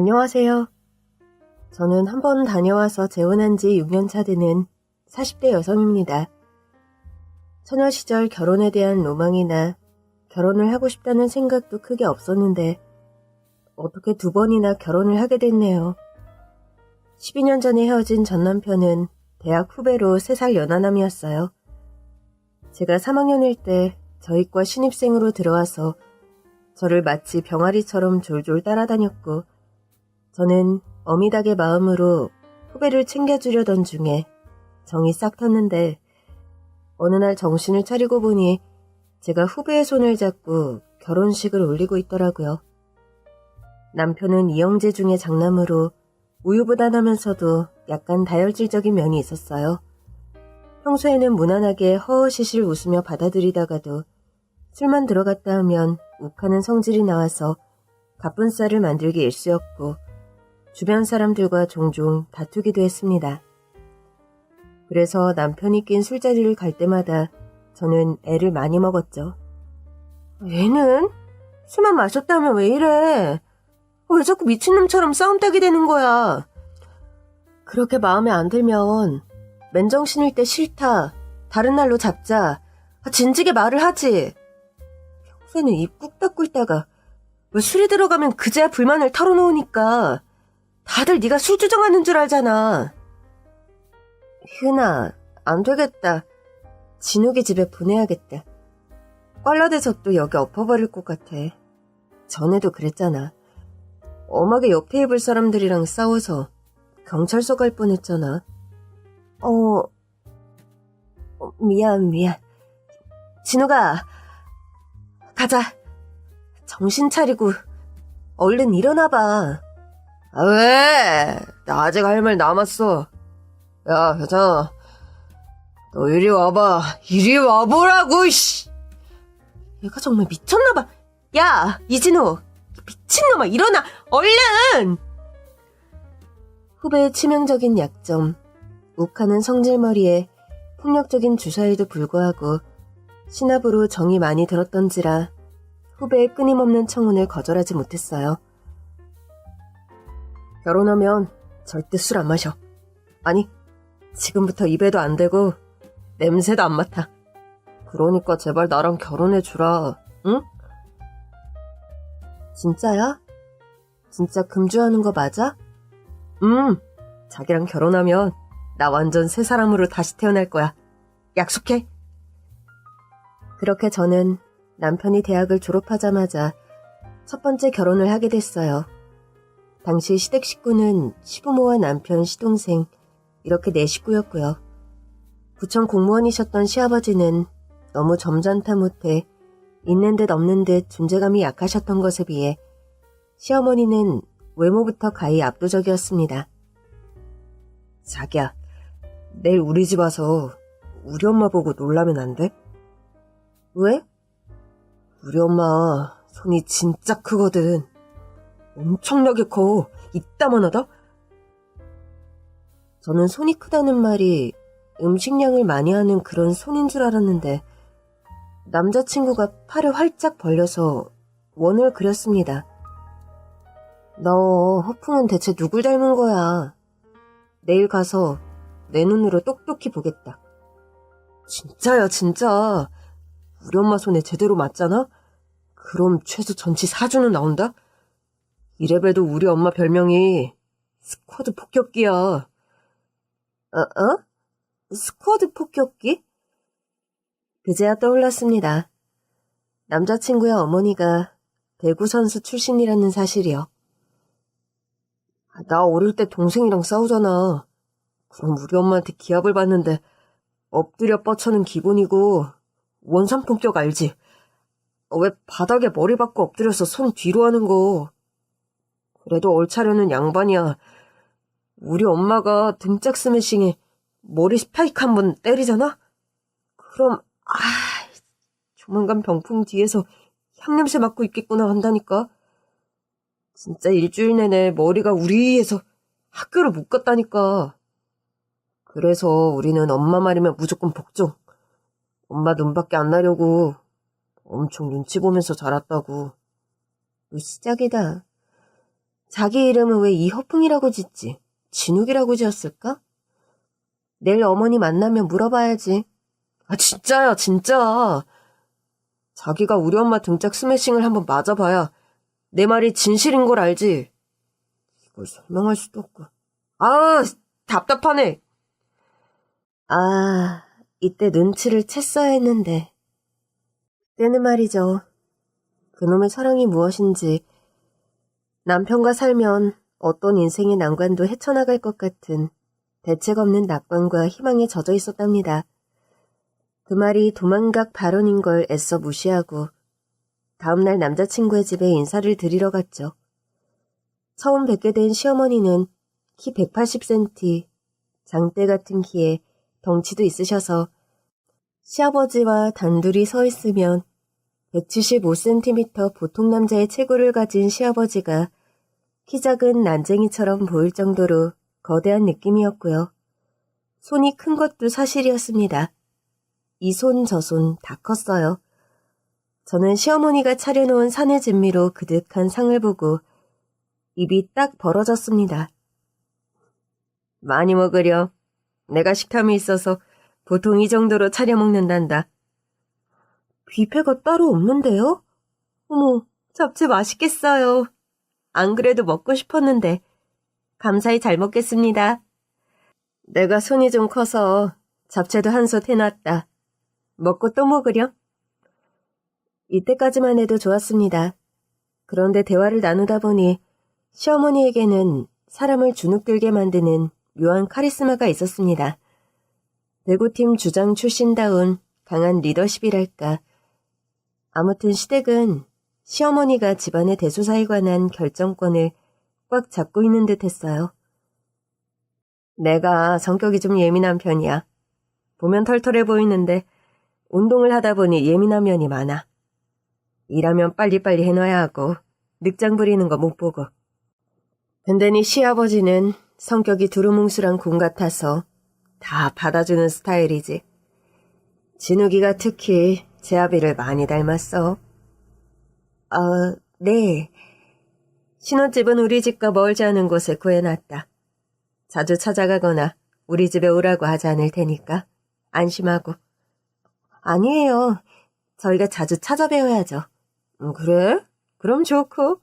안녕하세요. 저는 한 번 다녀와서 재혼한 지 6년 차 되는 40대 여성입니다. 처녀 시절 결혼에 대한 로망이나 결혼을 하고 싶다는 생각도 크게 없었는데 어떻게 두 번이나 결혼을 하게 됐네요. 12년 전에 헤어진 전 남편은 대학 후배로 3살 연하남이었어요. 제가 3학년일 때 저희 과 신입생으로 들어와서 저를 마치 병아리처럼 졸졸 따라다녔고 저는 어미닭의 마음으로 후배를 챙겨주려던 중에 정이 싹 텄는데 어느 날 정신을 차리고 보니 제가 후배의 손을 잡고 결혼식을 올리고 있더라고요. 남편은 이영재 중의 장남으로 우유부단하면서도 약간 다혈질적인 면이 있었어요. 평소에는 무난하게 허허시실 웃으며 받아들이다가도 술만 들어갔다 하면 욱하는 성질이 나와서 갑분싸를 만들기 일쑤였고 주변 사람들과 종종 다투기도 했습니다. 그래서 남편이 낀 술자리를 갈 때마다 저는 애를 많이 먹었죠. 얘는? 술만 마셨다면 왜 이래? 왜 자꾸 미친놈처럼 싸움따기 되는 거야? 그렇게 마음에 안 들면 맨정신일 때 싫다, 다른 날로 잡자, 진지게 말을 하지. 평소에는 입 꾹 닫고 있다가 왜 술이 들어가면 그제야 불만을 털어놓으니까 다들 네가 술 주정하는 줄 알잖아. 희은아, 안 되겠다. 진욱이 집에 보내야겠다. 꽐라돼서 또 여기 엎어버릴 것 같아. 전에도 그랬잖아. 엄하게 옆에 입을 사람들이랑 싸워서 경찰서 갈 뻔했잖아. 미안. 진욱아, 가자. 정신 차리고 얼른 일어나봐. 아, 왜? 나 아직 할 말 남았어. 야, 여자아, 너 이리 와봐. 이리 와보라고, 씨. 얘가 정말 미쳤나봐. 야, 이진우, 미친놈아, 일어나, 얼른! 후배의 치명적인 약점, 욱하는 성질머리에 폭력적인 주사에도 불구하고 신압으로 정이 많이 들었던지라 후배의 끊임없는 청혼을 거절하지 못했어요. 결혼하면 절대 술 안 마셔. 아니, 지금부터 입에도 안 대고 냄새도 안 맡아. 그러니까 제발 나랑 결혼해주라, 응? 진짜야? 진짜 금주하는 거 맞아? 자기랑 결혼하면 나 완전 새 사람으로 다시 태어날 거야. 약속해. 그렇게 저는 남편이 대학을 졸업하자마자 첫 번째 결혼을 하게 됐어요. 당시 시댁 식구는 시부모와 남편, 시동생 이렇게 4식구였고요. 구청 공무원이셨던 시아버지는 너무 점잖다 못해 있는 듯 없는 듯 존재감이 약하셨던 것에 비해 시어머니는 외모부터 가히 압도적이었습니다. 자기야, 내일 우리 집 와서 우리 엄마 보고 놀라면 안 돼? 왜? 우리 엄마 손이 진짜 크거든. 엄청나게 커. 이따만하다? 저는 손이 크다는 말이 음식량을 많이 하는 그런 손인 줄 알았는데 남자친구가 팔을 활짝 벌려서 원을 그렸습니다. 너 허풍은 대체 누굴 닮은 거야? 내일 가서 내 눈으로 똑똑히 보겠다. 진짜야, 진짜. 우리 엄마 손에 제대로 맞잖아? 그럼 최소 전치 4주는 나온다? 이래봬도 우리 엄마 별명이 스쿼드 폭격기야. 스쿼드 폭격기? 그제야 떠올랐습니다. 남자친구의 어머니가 배구 선수 출신이라는 사실이요. 나 어릴 때 동생이랑 싸우잖아. 그럼 우리 엄마한테 기합을 받는데 엎드려 뻗쳐는 기본이고 원산 폭격 알지? 왜 바닥에 머리 박고 엎드려서 손 뒤로 하는 거. 그래도 얼차려는 양반이야. 우리 엄마가 등짝 스매싱에 머리 스파이크 한번 때리잖아? 그럼 조만간 병풍 뒤에서 향냄새 맡고 있겠구나 한다니까. 진짜 일주일 내내 머리가 우리에서 학교를 못 갔다니까. 그래서 우리는 엄마 말이면 무조건 복종. 엄마 눈밖에 안 나려고 엄청 눈치 보면서 자랐다고. 시작이다. 자기 이름은 왜 이허풍이라고 짓지? 진욱이라고 지었을까? 내일 어머니 만나면 물어봐야지. 아, 진짜야, 진짜. 자기가 우리 엄마 등짝 스매싱을 한번 맞아봐야 내 말이 진실인 걸 알지. 이걸 설명할 수도 없고. 아, 답답하네. 아, 이때 눈치를 챘어야 했는데. 그때는 말이죠. 그놈의 사랑이 무엇인지, 남편과 살면 어떤 인생의 난관도 헤쳐나갈 것 같은 대책 없는 낙관과 희망에 젖어 있었답니다. 그 말이 도망각 발언인 걸 애써 무시하고 다음날 남자친구의 집에 인사를 드리러 갔죠. 처음 뵙게 된 시어머니는 키 180cm, 장대 같은 키에 덩치도 있으셔서 시아버지와 단둘이 서 있으면 175cm 보통 남자의 체구를 가진 시아버지가 키 작은 난쟁이처럼 보일 정도로 거대한 느낌이었고요. 손이 큰 것도 사실이었습니다. 이 손 저 손 다 컸어요. 저는 시어머니가 차려놓은 산의 진미로 그득한 상을 보고 입이 딱 벌어졌습니다. 많이 먹으려. 내가 식탐이 있어서 보통 이 정도로 차려 먹는단다. 뷔페가 따로 없는데요? 어머, 잡채 맛있겠어요. 안 그래도 먹고 싶었는데 감사히 잘 먹겠습니다. 내가 손이 좀 커서 잡채도 한솥 해놨다. 먹고 또 먹으렴. 이때까지만 해도 좋았습니다. 그런데 대화를 나누다 보니 시어머니에게는 사람을 주눅들게 만드는 묘한 카리스마가 있었습니다. 배구팀 주장 출신다운 강한 리더십이랄까. 아무튼 시댁은 시어머니가 집안의 대소사에 관한 결정권을 꽉 잡고 있는 듯 했어요. 내가 성격이 좀 예민한 편이야. 보면 털털해 보이는데 운동을 하다 보니 예민한 면이 많아. 일하면 빨리빨리 해놔야 하고 늑장 부리는 거 못 보고. 근데 네 시아버지는 성격이 두루뭉술한 곰 같아서 다 받아주는 스타일이지. 진욱이가 특히 제 아비를 많이 닮았어. 네. 신혼집은 우리 집과 멀지 않은 곳에 구해놨다. 자주 찾아가거나 우리 집에 오라고 하지 않을 테니까 안심하고. 아니에요. 저희가 자주 찾아뵈어야죠. 그래? 그럼 좋고.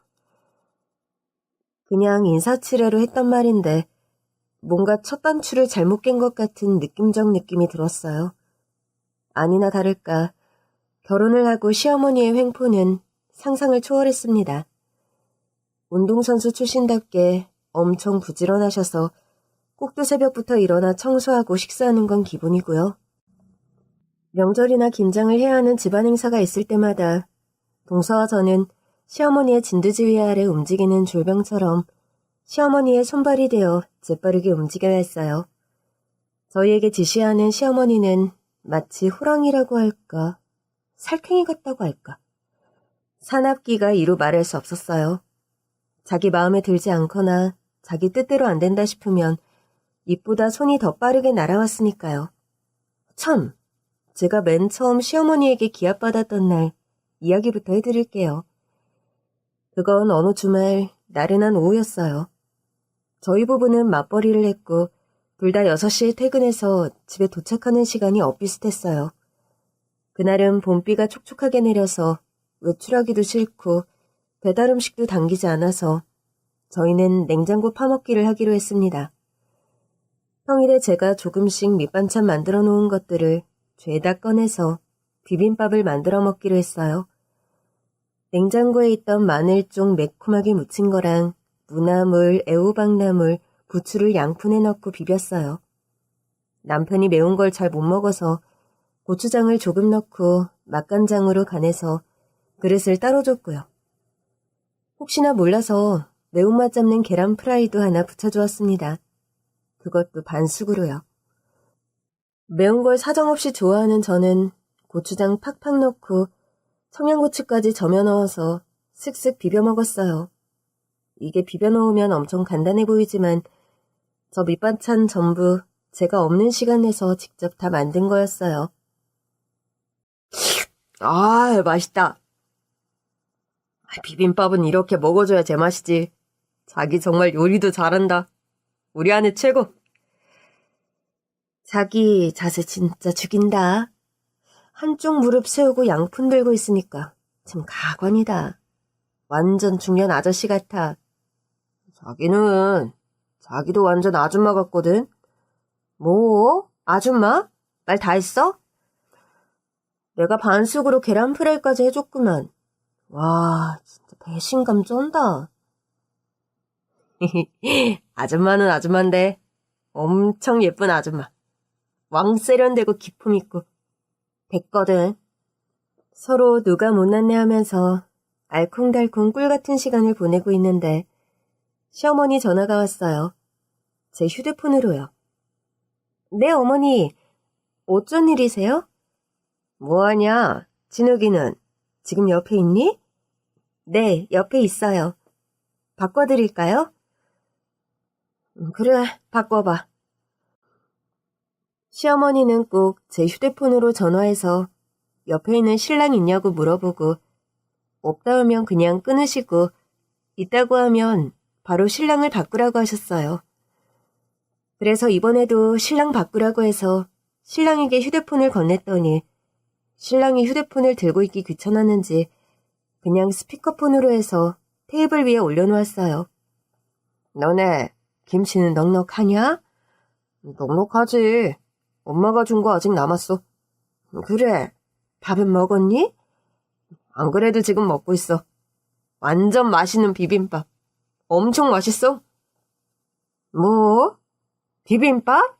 그냥 인사치레로 했던 말인데 뭔가 첫 단추를 잘못 깬 것 같은 느낌적 느낌이 들었어요. 아니나 다를까 결혼을 하고 시어머니의 횡포는 상상을 초월했습니다. 운동선수 출신답게 엄청 부지런하셔서 꼭두 새벽부터 일어나 청소하고 식사하는 건 기본이고요. 명절이나 김장을 해야 하는 집안 행사가 있을 때마다 동서와 저는 시어머니의 진두지휘 아래 움직이는 졸병처럼 시어머니의 손발이 되어 재빠르게 움직여야 했어요. 저희에게 지시하는 시어머니는 마치 호랑이라고 할까, 살쾡이 같다고 할까. 사납기가 이루 말할 수 없었어요. 자기 마음에 들지 않거나 자기 뜻대로 안 된다 싶으면 입보다 손이 더 빠르게 날아왔으니까요. 참, 제가 맨 처음 시어머니에게 기합받았던 날 이야기부터 해드릴게요. 그건 어느 주말 나른한 오후였어요. 저희 부부는 맞벌이를 했고 둘 다 6시에 퇴근해서 집에 도착하는 시간이 엇비슷했어요. 그날은 봄비가 촉촉하게 내려서 외출하기도 싫고 배달 음식도 당기지 않아서 저희는 냉장고 파먹기를 하기로 했습니다. 평일에 제가 조금씩 밑반찬 만들어 놓은 것들을 죄다 꺼내서 비빔밥을 만들어 먹기로 했어요. 냉장고에 있던 마늘 쪽 매콤하게 무친 거랑 무나물, 애호박나물, 부추를 양푼에 넣고 비볐어요. 남편이 매운 걸 잘 못 먹어서 고추장을 조금 넣고 맛간장으로 간해서 그릇을 따로 줬고요. 혹시나 몰라서 매운맛 잡는 계란 프라이도 하나 부쳐주었습니다. 그것도 반숙으로요. 매운 걸 사정없이 좋아하는 저는 고추장 팍팍 넣고 청양고추까지 저며 넣어서 슥슥 비벼 먹었어요. 이게 비벼 넣으면 엄청 간단해 보이지만 저 밑반찬 전부 제가 없는 시간 내서 직접 다 만든 거였어요. 아, 맛있다. 비빔밥은 이렇게 먹어줘야 제맛이지. 자기 정말 요리도 잘한다. 우리 아내 최고. 자기 자세 진짜 죽인다. 한쪽 무릎 세우고 양푼 들고 있으니까 참 가관이다. 완전 중년 아저씨 같아. 자기도 완전 아줌마 같거든. 뭐? 아줌마? 말 다 했어? 내가 반숙으로 계란 프라이까지 해줬구만. 와, 진짜 배신감 쩐다. 아줌마는 아줌마인데 엄청 예쁜 아줌마. 왕 세련되고 기품 있고 됐거든. 서로 누가 못났네 하면서 알콩달콩 꿀같은 시간을 보내고 있는데 시어머니 전화가 왔어요. 제 휴대폰으로요. 네, 어머니. 어쩐 일이세요? 뭐하냐? 진욱이는 지금 옆에 있니? 네, 옆에 있어요. 바꿔드릴까요? 그래, 바꿔봐. 시어머니는 꼭 제 휴대폰으로 전화해서 옆에 있는 신랑 있냐고 물어보고 없다 하면 그냥 끊으시고 있다고 하면 바로 신랑을 바꾸라고 하셨어요. 그래서 이번에도 신랑 바꾸라고 해서 신랑에게 휴대폰을 건넸더니 신랑이 휴대폰을 들고 있기 귀찮았는지 그냥 스피커폰으로 해서 테이블 위에 올려놓았어요. 너네 김치는 넉넉하냐? 넉넉하지. 엄마가 준 거 아직 남았어. 그래, 밥은 먹었니? 안 그래도 지금 먹고 있어. 완전 맛있는 비빔밥. 엄청 맛있어. 뭐? 비빔밥?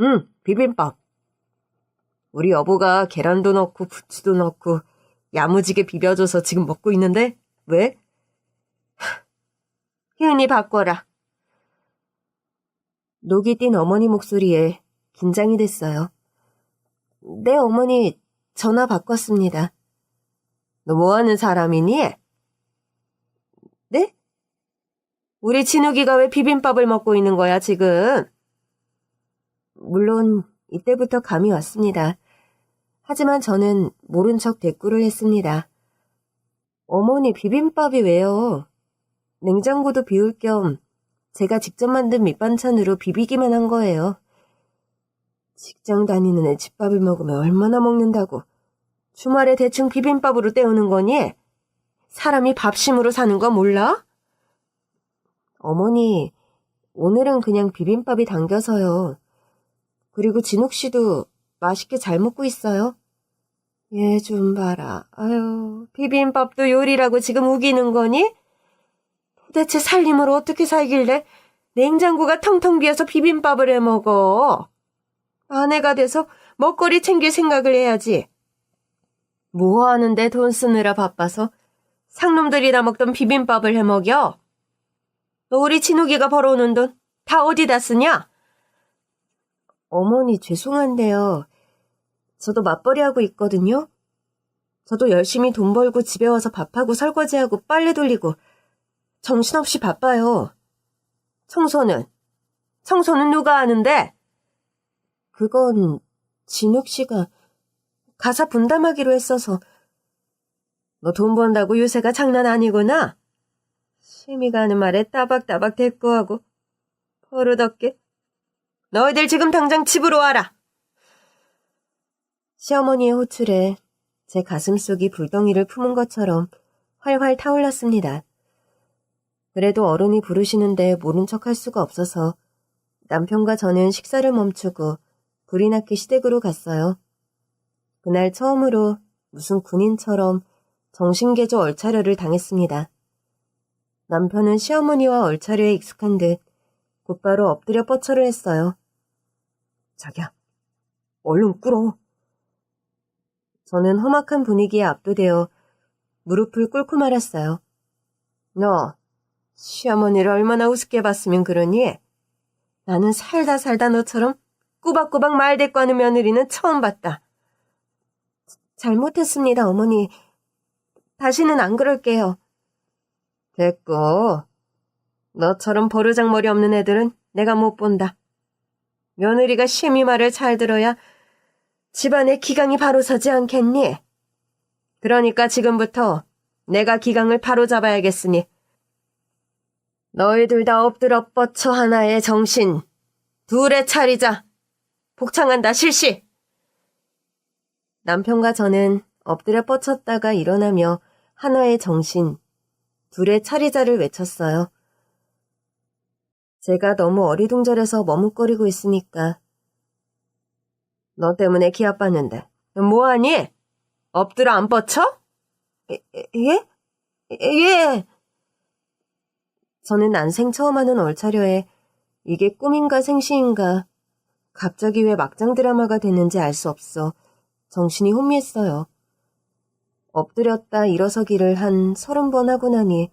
응, 비빔밥. 우리 여보가 계란도 넣고 부추도 넣고 야무지게 비벼줘서 지금 먹고 있는데 왜? 희은이 바꿔라. 녹이 띈 어머니 목소리에 긴장이 됐어요. 네, 어머니, 전화 바꿨습니다. 너 뭐하는 사람이니? 네? 우리 진욱이가 왜 비빔밥을 먹고 있는 거야, 지금? 물론 이때부터 감이 왔습니다. 하지만 저는 모른 척 대꾸를 했습니다. 어머니, 비빔밥이 왜요? 냉장고도 비울 겸 제가 직접 만든 밑반찬으로 비비기만 한 거예요. 직장 다니는 애 집밥을 먹으면 얼마나 먹는다고. 주말에 대충 비빔밥으로 때우는 거니? 사람이 밥심으로 사는 거 몰라? 어머니, 오늘은 그냥 비빔밥이 당겨서요. 그리고 진욱 씨도 맛있게 잘 먹고 있어요. 얘 좀 봐라. 아유, 비빔밥도 요리라고 지금 우기는 거니? 도대체 살림을 어떻게 살길래 냉장고가 텅텅 비어서 비빔밥을 해 먹어. 아내가 돼서 먹거리 챙길 생각을 해야지. 뭐 하는데 돈 쓰느라 바빠서 상놈들이 다 먹던 비빔밥을 해 먹여? 너 우리 진욱이가 벌어오는 돈 다 어디다 쓰냐? 어머니 죄송한데요. 저도 맞벌이하고 있거든요. 저도 열심히 돈 벌고 집에 와서 밥하고 설거지하고 빨래 돌리고 정신없이 바빠요. 청소는 누가 하는데? 그건 진욱 씨가 가사 분담하기로 했어서. 너 돈 번다고 유세가 장난 아니구나. 심이가 하는 말에 따박따박 대꾸하고 버릇없게. 너희들 지금 당장 집으로 와라. 시어머니의 호출에 제 가슴속이 불덩이를 품은 것처럼 활활 타올랐습니다. 그래도 어른이 부르시는데 모른 척할 수가 없어서 남편과 저는 식사를 멈추고 불이 났기 시댁으로 갔어요. 그날 처음으로 무슨 군인처럼 정신개조 얼차려를 당했습니다. 남편은 시어머니와 얼차려에 익숙한 듯 곧바로 엎드려 뻗쳐를 했어요. 자기야, 얼른 꿇어. 저는 험악한 분위기에 압도되어 무릎을 꿇고 말았어요. 너 시어머니를 얼마나 우습게 봤으면 그러니? 나는 살다 너처럼 꾸박꾸박 말 대꾸하는 며느리는 처음 봤다. 잘못했습니다, 어머니. 다시는 안 그럴게요. 됐고, 너처럼 버르장머리 없는 애들은 내가 못 본다. 며느리가 심히 말을 잘 들어야 집안의 기강이 바로 서지 않겠니? 그러니까 지금부터 내가 기강을 바로 잡아야겠으니 너희들 다 엎드려 뻗쳐 하나의 정신. 둘에 차리자. 복창한다 실시. 남편과 저는 엎드려 뻗쳤다가 일어나며 하나의 정신, 둘의 차리자를 외쳤어요. 제가 너무 어리둥절해서 머뭇거리고 있으니까. 너 때문에 기합 받는데 뭐하니? 엎드려 안 뻗쳐? 예? 예. 저는 난생 처음 하는 얼차려에 이게 꿈인가 생시인가 갑자기 왜 막장 드라마가 됐는지 알 수 없어 정신이 혼미했어요. 엎드렸다 일어서기를 한 30번 하고 나니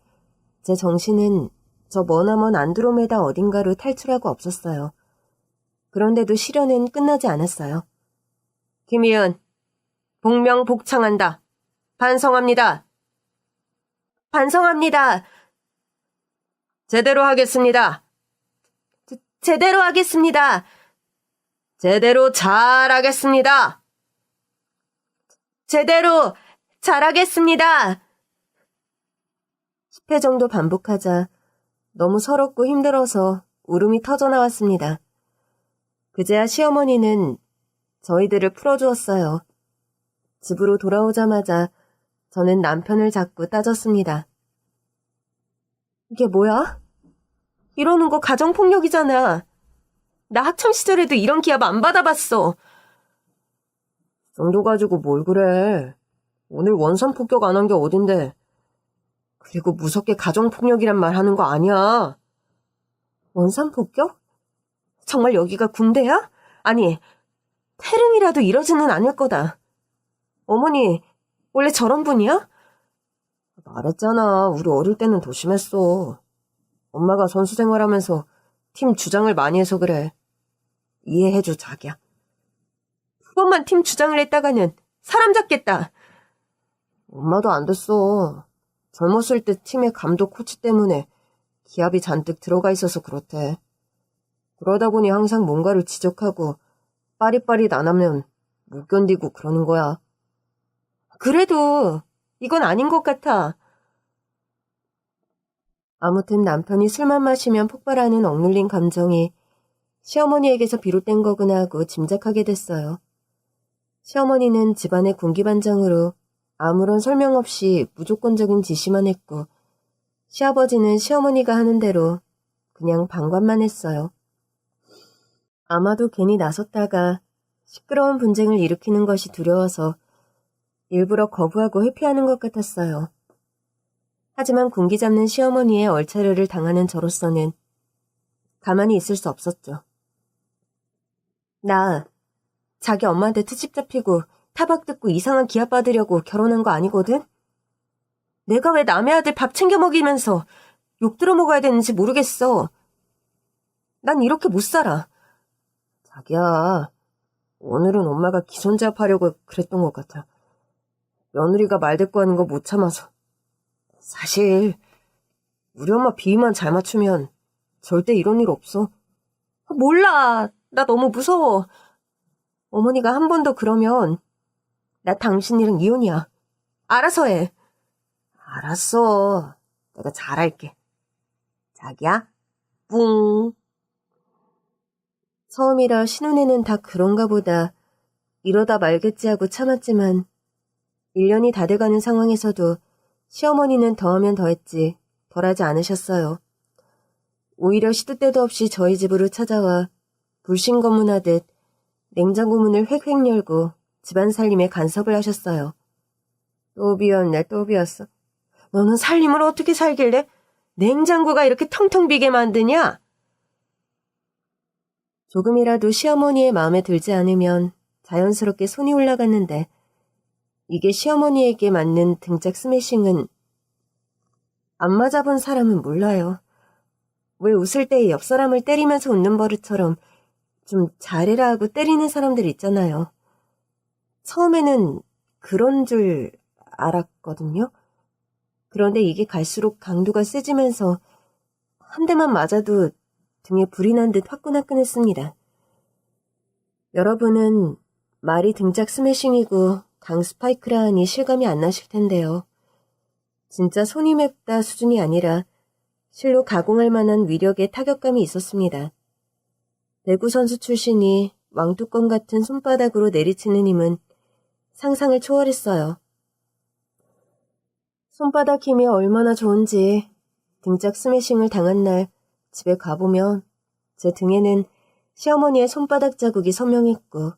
제 정신은 저 머나먼 안드로메다 어딘가로 탈출하고 없었어요. 그런데도 시련은 끝나지 않았어요. 김희은, 복명복창한다. 반성합니다. 반성합니다. 제대로 하겠습니다. 제대로 하겠습니다. 제대로 잘하겠습니다. 제대로 잘하겠습니다. 10회 정도 반복하자 너무 서럽고 힘들어서 울음이 터져나왔습니다. 그제야 시어머니는 저희들을 풀어주었어요. 집으로 돌아오자마자 저는 남편을 잡고 따졌습니다. 이게 뭐야? 이러는 거 가정폭력이잖아. 나 학창시절에도 이런 기합 안 받아봤어. 정도 가지고 뭘 그래. 오늘 원산 폭격 안 한 게 어딘데. 그리고 무섭게 가정폭력이란 말 하는 거 아니야. 원산 폭격? 정말 여기가 군대야? 아니, 태릉이라도 이러지는 않을 거다. 어머니, 원래 저런 분이야? 말했잖아. 우리 어릴 때는 더 심했어. 엄마가 선수 생활하면서 팀 주장을 많이 해서 그래. 이해해줘, 자기야. 두 번만 팀 주장을 했다가는 사람 잡겠다. 엄마도 안 됐어. 젊었을 때 팀의 감독 코치 때문에 기합이 잔뜩 들어가 있어서 그렇대. 그러다 보니 항상 뭔가를 지적하고 빠릿빠릿 안 하면 못 견디고 그러는 거야. 그래도 이건 아닌 것 같아. 아무튼 남편이 술만 마시면 폭발하는 억눌린 감정이 시어머니에게서 비롯된 거구나 하고 짐작하게 됐어요. 시어머니는 집안의 군기반장으로 아무런 설명 없이 무조건적인 지시만 했고 시아버지는 시어머니가 하는 대로 그냥 방관만 했어요. 아마도 괜히 나섰다가 시끄러운 분쟁을 일으키는 것이 두려워서 일부러 거부하고 회피하는 것 같았어요. 하지만 군기 잡는 시어머니의 얼차려를 당하는 저로서는 가만히 있을 수 없었죠. 나 자기 엄마한테 트집 잡히고 타박 듣고 이상한 기합 받으려고 결혼한 거 아니거든? 내가 왜 남의 아들 밥 챙겨 먹이면서 욕 들어 먹어야 되는지 모르겠어. 난 이렇게 못 살아. 자기야, 오늘은 엄마가 기선제압하려고 그랬던 것 같아. 며느리가 말대꾸하는 거 못 참아서. 사실 우리 엄마 비위만 잘 맞추면 절대 이런 일 없어. 몰라. 나 너무 무서워. 어머니가 한 번 더 그러면 나 당신이랑 이혼이야. 알아서 해. 알았어. 내가 잘할게. 자기야, 뿡. 처음이라 신혼에는 다 그런가 보다 이러다 말겠지 하고 참았지만 1년이 다 돼가는 상황에서도 시어머니는 더하면 더했지 덜하지 않으셨어요. 오히려 시도 때도 없이 저희 집으로 찾아와 불신검문하듯 냉장고 문을 획획 열고 집안 살림에 간섭을 하셨어요. 또 비었네, 또 비었어. 너는 살림을 어떻게 살길래 냉장고가 이렇게 텅텅 비게 만드냐? 조금이라도 시어머니의 마음에 들지 않으면 자연스럽게 손이 올라갔는데 이게 시어머니에게 맞는 등짝 스매싱은 안 맞아본 사람은 몰라요. 왜 웃을 때 옆 사람을 때리면서 웃는 버릇처럼 좀 잘해라 하고 때리는 사람들 있잖아요. 처음에는 그런 줄 알았거든요. 그런데 이게 갈수록 강도가 세지면서 한 대만 맞아도 등에 불이 난 듯 화끈화끈했습니다. 여러분은 말이 등짝 스매싱이고 강 스파이크라 하니 실감이 안 나실 텐데요. 진짜 손이 맵다 수준이 아니라 실로 가공할 만한 위력의 타격감이 있었습니다. 배구 선수 출신이 왕뚜껑 같은 손바닥으로 내리치는 힘은 상상을 초월했어요. 손바닥 힘이 얼마나 좋은지 등짝 스매싱을 당한 날 집에 가보면 제 등에는 시어머니의 손바닥 자국이 선명했고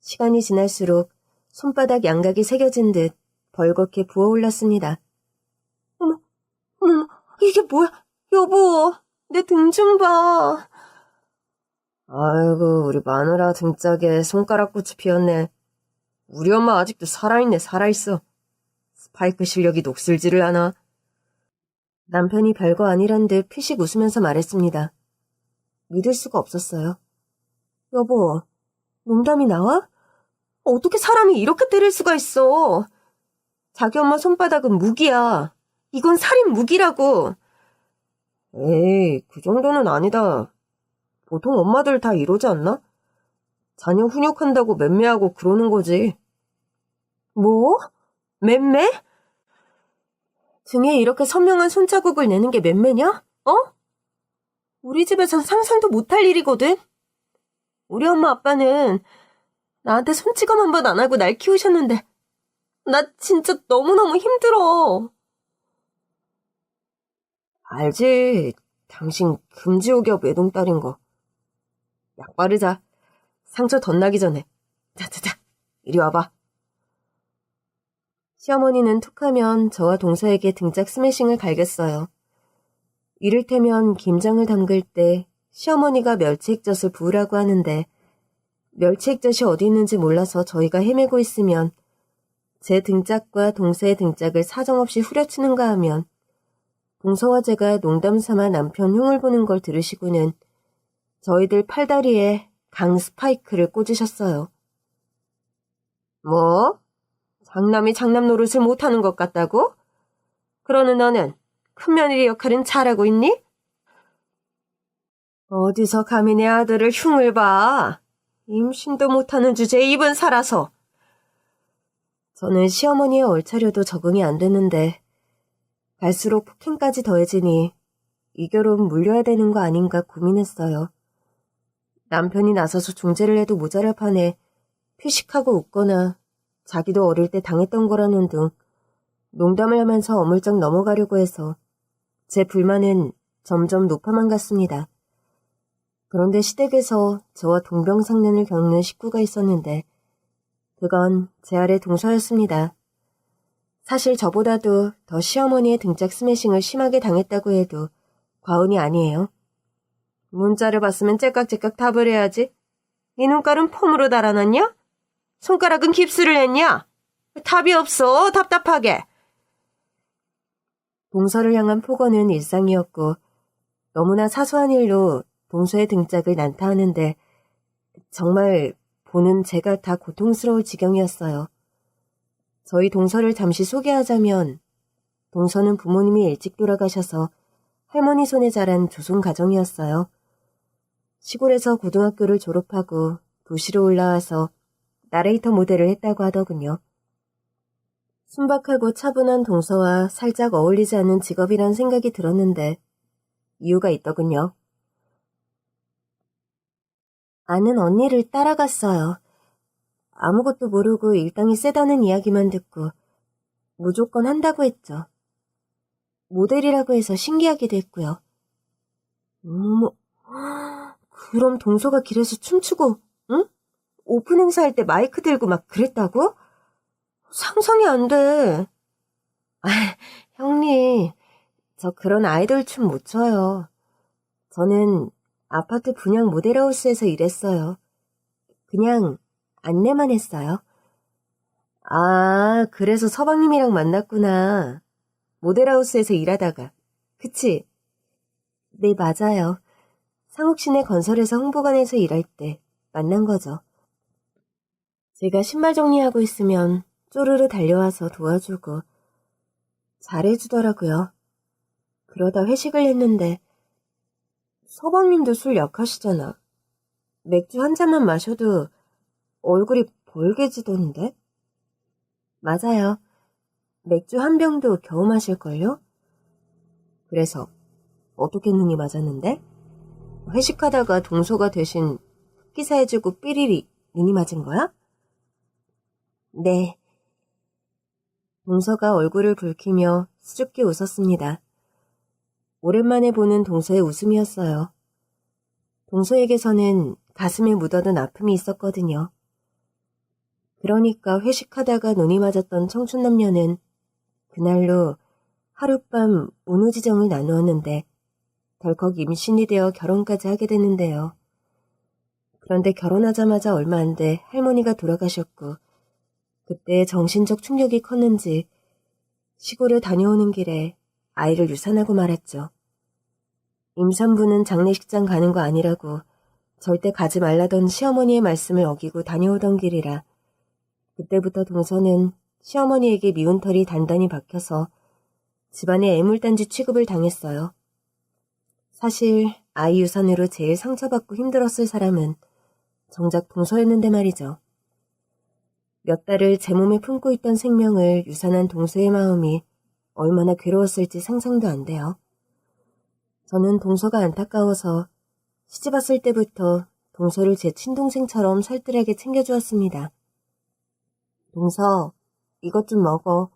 시간이 지날수록 손바닥 양각이 새겨진 듯 벌겋게 부어올랐습니다. 어머, 이게 뭐야? 여보, 내 등 좀 봐. 아이고, 우리 마누라 등짝에 손가락꽃이 피었네. 우리 엄마 아직도 살아있네, 살아있어. 스파이크 실력이 녹슬지를 않아. 남편이 별거 아니란 듯 피식 웃으면서 말했습니다. 믿을 수가 없었어요. 여보, 농담이 나와? 어떻게 사람이 이렇게 때릴 수가 있어? 자기 엄마 손바닥은 무기야. 이건 살인 무기라고. 에이, 그 정도는 아니다. 보통 엄마들 다 이러지 않나? 자녀 훈육한다고 맴매하고 그러는 거지. 뭐? 맴매? 등에 이렇게 선명한 손자국을 내는 게 맴매냐? 어? 우리 집에선 상상도 못할 일이거든? 우리 엄마 아빠는 나한테 손찌검 한 번 안 하고 날 키우셨는데 나 진짜 너무너무 힘들어. 알지. 당신 금지옥엽 외동딸인 거. 약 바르자. 상처 덧나기 전에. 자자자, 이리 와봐. 시어머니는 툭하면 저와 동서에게 등짝 스매싱을 갈겼어요. 이를테면 김장을 담글 때 시어머니가 멸치액젓을 부으라고 하는데 멸치액젓이 어디 있는지 몰라서 저희가 헤매고 있으면 제 등짝과 동서의 등짝을 사정없이 후려치는가 하면 동서와 제가 농담삼아 남편 흉을 보는 걸 들으시고는 저희들 팔다리에 강 스파이크를 꽂으셨어요. 뭐? 장남이 장남 노릇을 못하는 것 같다고? 그러는 너는 큰며느리 역할은 잘하고 있니? 어디서 감히 내 아들을 흉을 봐. 임신도 못하는 주제에 입은 살아서. 저는 시어머니의 얼차려도 적응이 안 됐는데 갈수록 폭행까지 더해지니 이 결혼 물려야 되는 거 아닌가 고민했어요. 남편이 나서서 중재를 해도 모자랄 판에 피식하고 웃거나 자기도 어릴 때 당했던 거라는 등 농담을 하면서 어물쩍 넘어가려고 해서 제 불만은 점점 높아만 갔습니다. 그런데 시댁에서 저와 동병상련을 겪는 식구가 있었는데 그건 제 아래 동서였습니다. 사실 저보다도 더 시어머니의 등짝 스매싱을 심하게 당했다고 해도 과언이 아니에요. 문자를 봤으면 째깍째깍 답을 해야지. 이 눈깔은 폼으로 달아놨냐? 손가락은 깁스를 했냐? 답이 없어, 답답하게. 동서를 향한 폭언은 일상이었고 너무나 사소한 일로 동서의 등짝을 난타하는데 정말 보는 제가 다 고통스러울 지경이었어요. 저희 동서를 잠시 소개하자면 동서는 부모님이 일찍 돌아가셔서 할머니 손에 자란 조선 가정이었어요. 시골에서 고등학교를 졸업하고 도시로 올라와서 나레이터 모델을 했다고 하더군요. 순박하고 차분한 동서와 살짝 어울리지 않는 직업이란 생각이 들었는데 이유가 있더군요. 아는 언니를 따라갔어요. 아무것도 모르고 일당이 세다는 이야기만 듣고 무조건 한다고 했죠. 모델이라고 해서 신기하기도 했고요. 어머, 그럼 동서가 길에서 춤추고, 응? 오픈 행사할 때 마이크 들고 막 그랬다고? 상상이 안 돼. 아, 형님, 저 그런 아이돌 춤 못 춰요. 저는 아파트 분양 모델하우스에서 일했어요. 그냥 안내만 했어요. 아, 그래서 서방님이랑 만났구나. 모델하우스에서 일하다가. 그치? 네, 맞아요. 상옥시내 건설에서 홍보관에서 일할 때 만난 거죠. 제가 신발 정리하고 있으면 쪼르르 달려와서 도와주고 잘해주더라고요. 그러다 회식을 했는데 서방님도 술 약하시잖아. 맥주 한 잔만 마셔도 얼굴이 벌개지던데? 맞아요. 맥주 한 병도 겨우 마실걸요? 그래서 어떻게 눈이 맞았는데? 회식하다가 동서가 대신 흑기사해주고 삐리리 눈이 맞은 거야? 네. 동서가 얼굴을 붉히며 수줍게 웃었습니다. 오랜만에 보는 동서의 웃음이었어요. 동서에게서는 가슴에 묻어둔 아픔이 있었거든요. 그러니까 회식하다가 눈이 맞았던 청춘 남녀는 그날로 하룻밤 운우지정을 나누었는데 덜컥 임신이 되어 결혼까지 하게 됐는데요. 그런데 결혼하자마자 얼마 안 돼 할머니가 돌아가셨고 그때 정신적 충격이 컸는지 시골을 다녀오는 길에 아이를 유산하고 말았죠. 임산부는 장례식장 가는 거 아니라고 절대 가지 말라던 시어머니의 말씀을 어기고 다녀오던 길이라 그때부터 동서는 시어머니에게 미운 털이 단단히 박혀서 집안의 애물단지 취급을 당했어요. 사실 아이 유산으로 제일 상처받고 힘들었을 사람은 정작 동서였는데 말이죠. 몇 달을 제 몸에 품고 있던 생명을 유산한 동서의 마음이 얼마나 괴로웠을지 상상도 안 돼요. 저는 동서가 안타까워서 시집왔을 때부터 동서를 제 친동생처럼 살뜰하게 챙겨주었습니다. 동서, 이것 좀 먹어.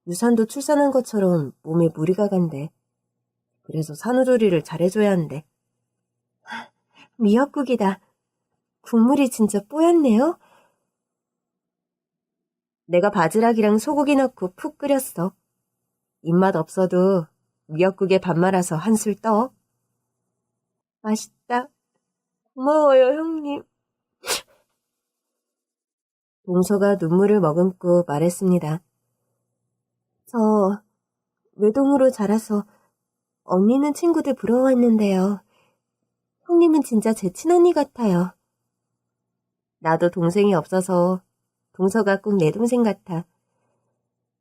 유산도 출산한 것처럼 몸에 무리가 간대. 그래서 산후조리를 잘해줘야 한대. 미역국이다. 국물이 진짜 뽀얗네요. 내가 바지락이랑 소고기 넣고 푹 끓였어. 입맛 없어도 미역국에 밥 말아서 한술 떠. 맛있다. 고마워요, 형님. 동서가 눈물을 머금고 말했습니다. 저 외동으로 자라서 언니는 친구들 부러워했는데요. 형님은 진짜 제 친언니 같아요. 나도 동생이 없어서 동서가 꼭 내 동생 같아.